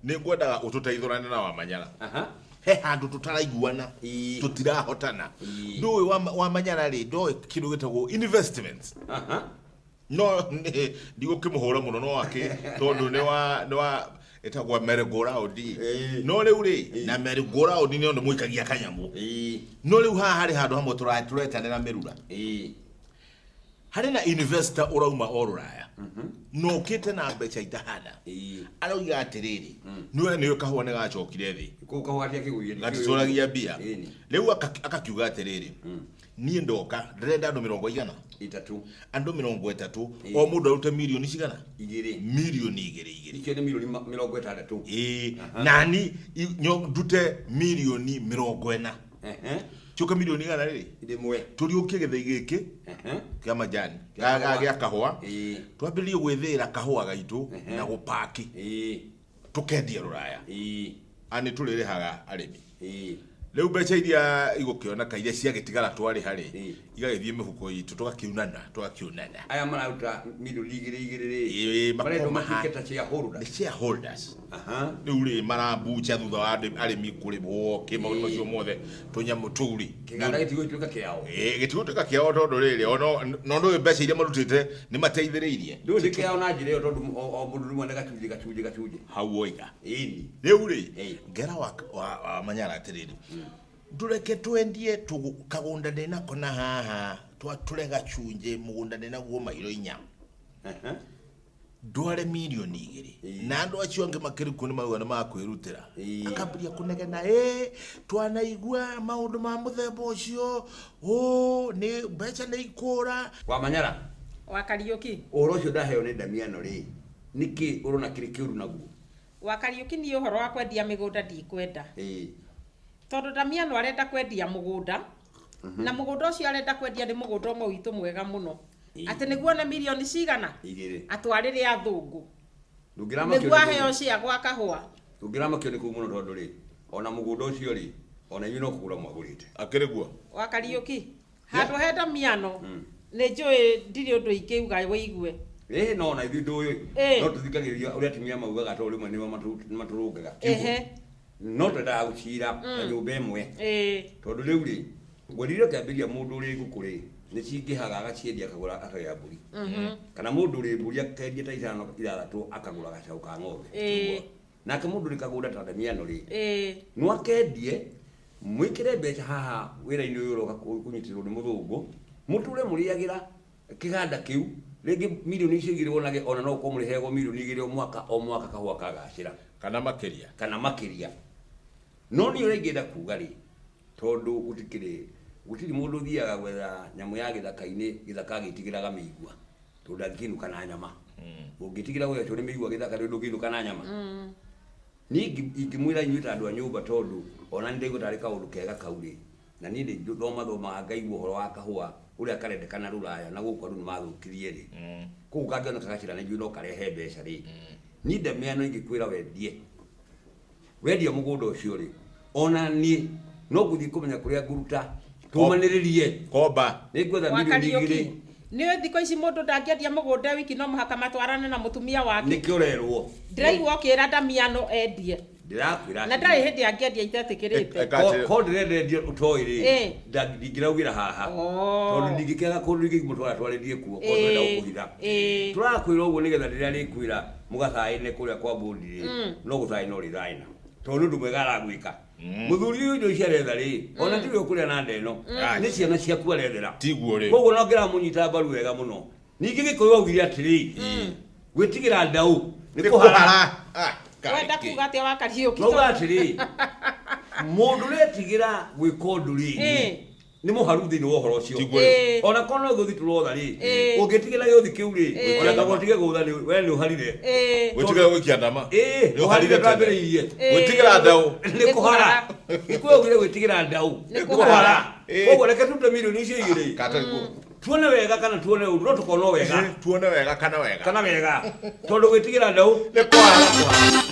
ningwenda ututeithurane na Wamanyara he handu tutaraiguana tutirahotana ndui Wamanyara ri ndo kindu gitagwo investments no ndigukimuhura muno no wake tondu ni wa etagwa merry-go-round no riu ri na merry-go-round ni ndo muikagia kanyamu no riu haha hari handu hamwe turetanira mirura hari na investor urauma oruraya no kite na mbeca itahana arauga atiriri niwe niyo kahua ne gacokire thi ko kahua atia kiguire gaturagia bia riu akakiuga atiriri nie ndoka ndrenda andu 100 andu 30 o mundu arute milioni cigana milioni igiri ikio ni milioni 60 nani ndute milioni 40 chuka milioni gana riri ndimwe turiukie githai giki kia majani gya kahua twambirie gwithira kahua gaitu na gupaki tukendia ruraya ani turirihaga arimi riu mbeca iria igukiona kairia ciagitigara twari hari igagithie mihuko itu tugakiunana aya marauta milioni igiri marendo makiketa shareholders riu ri marabucha thutha wa arimi kurimwo kimaundu macio mothe tunyamu turi kiganda gitigutuika kiao gitigutuika kiao tondu riri no ndo mbeca iria marutite ni mateithiriirie ndu ndi kiao na njire tondu o mundu mwe gachuje hau oiga riu ri ngera wa Manyara atiriri ndureke twendie kagunda ndina kona haha twaturega chunje mugunda ndina guo mairo 4 ndware milioni 2 na andu acio ange makiri kuni mauga na makwirutira akambiria kunegena twanaigua maundu ma muthemba ucio ni mbeca ni ikura Wamanyara wa Kariuki orocio ndaheo ni Damiano ri niki urona kiri kiuru naguo wa Kariuki ni uhoro wa kwendia migunda ndikwenda tondu Damiano arenda kwendia mugunda na mugunda ucio arenda kwendia ni mugunda umwe witu mwega muno ati niguo na milioni cigana atwarire athungu niguo heo cia gwa kahua tungirama kio ni ku muno tondu ri ona mugunda ucio ri ona inyu no kugura mwagurite akiriguo wa Kariuki handu he Damiano ni njui ndiri undu ingiuga wiigue no na ithu nduyu no tuthikagiriria uria timia maugaga to rimwe ni maturungaga no twenda gucira na nyumba imwe tondu riu ri ngwirire kiambiria mundu uri gukuri ni cingihaga agaciendia akagura akaya mburi kana mundu uri mburi akendia ta 5-6 akagura gacau ka ng'ombe nake mundu uri kagunda ta Damiano ri no akendie mwikire mbeca haha wira-ini uyu uroka kunyitirwo ni muthungu muture muriagira kiganda kiu rigi milioni icio igiri wonage ona no ko murihego milioni igiri o mwaka kahua kagacira kana makiria no ni urengenda kuga ri tondu gutiri mundu thiaga gwetha nyamu ya githaka-ini githaka gitigiraga migua tondu anginuka na nyama ungitigira gwe chone migua githaka tondu nginuka na nyama ni ingimwira inyu tandu a nyumba tondu ona ndigutari undu kega kauri na ni thoma ngaigua uhoro wa kahua uria karendekana ruraya na guko ru mathukirie ri ku kangena kagacira na inyu no karehe mbeca ri ni Damiano ingikwira wendia mugunda ucio ri ona ni no guthi kumenya kuria nguruta tumaniririe komba ni gwetha milioni igiri ni thiko ici mundu ndangiendia mugunda wiki no muhaka matwarane na mutumia wake ni kiorerwo ndiraigua okira Damiano endie ndirakwira na ndari hindi angiendia itetikirite ko ndirendia utoiri ndingiraugira haha tondu ndingikega kundu ngimutwara twaririe kuo ko ndenda ukuhitha turakwira uguo nigetha ndiria rikwira mugathaine kuria kwa bundi no guthaina uri thaina tondu ndu mwega aragwika muthuri uyu ndo ciaretha ri ona ndiri ukuria na ndeno ni ciana ciaku arethera tiguo ri koguo no ngira munyita mbaru wega muno ningi gikuyu augire atiri gwitigira ndau ni kuhara wenda kuga atia wa Kariuki no atiri mundu retigira gwika undu ringi ni muharu thini wa uhoro cio ona kono guthi turotha ri ungitigira yothi kiu ri anga gotige gutha ni we ni uharire gwitigira gwikia ndama ni uharire twambiriirie gwitigira ndau ni kuhara ikuogire gwitigira ndau ni kuhara koguo reke tute milioni icio igiri tuone wega kana tuone undu no tukono wega tuone wega kana wega tondu gwitigira ndau ni kuhara